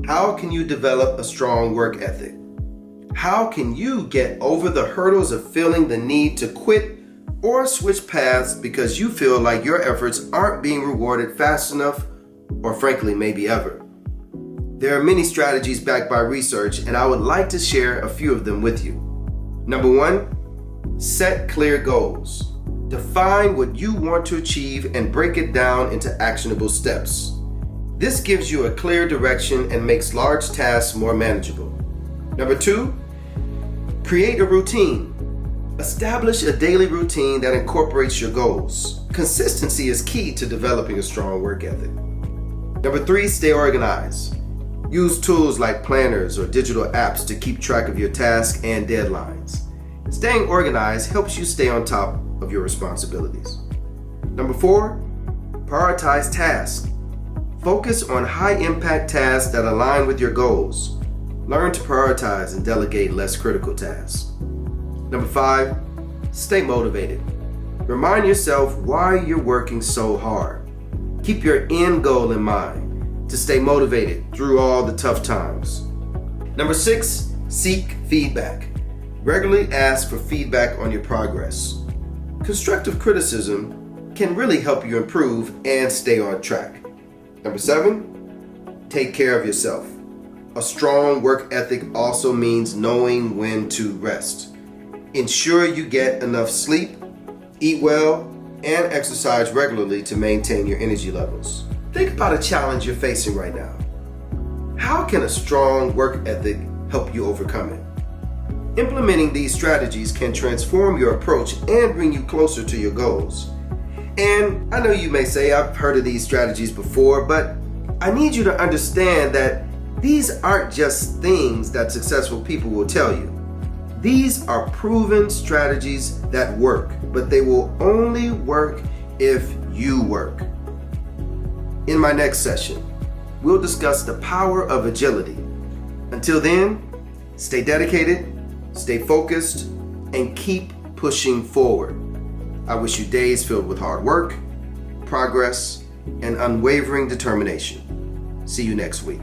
How can you develop a strong work ethic? How can you get over the hurdles of feeling the need to quit or switch paths because you feel like your efforts aren't being rewarded fast enough, or frankly, maybe ever? There are many strategies backed by research, and I would like to share a few of them with you. Number one, set clear goals. Define what you want to achieve and break it down into actionable steps. This gives you a clear direction and makes large tasks more manageable. Number two, create a routine. Establish a daily routine that incorporates your goals. Consistency is key to developing a strong work ethic. Number three, stay organized. Use tools like planners or digital apps to keep track of your tasks and deadlines. Staying organized helps you stay on top of your responsibilities. Number four, prioritize tasks. Focus on high-impact tasks that align with your goals. Learn to prioritize and delegate less critical tasks. Number five, stay motivated. Remind yourself why you're working so hard. Keep your end goal in mind to stay motivated through all the tough times. Number six, seek feedback. Regularly ask for feedback on your progress. Constructive criticism can really help you improve and stay on track. Number seven, take care of yourself. A strong work ethic also means knowing when to rest. Ensure you get enough sleep, eat well, and exercise regularly to maintain your energy levels. Think about a challenge you're facing right now. How can a strong work ethic help you overcome it? Implementing these strategies can transform your approach and bring you closer to your goals. And I know you may say, I've heard of these strategies before, but I need you to understand that these aren't just things that successful people will tell you. These are proven strategies that work, but they will only work if you work. In my next session, we'll discuss the power of agility. Until then, stay dedicated, stay focused, and keep pushing forward. I wish you days filled with hard work, progress, and unwavering determination. See you next week.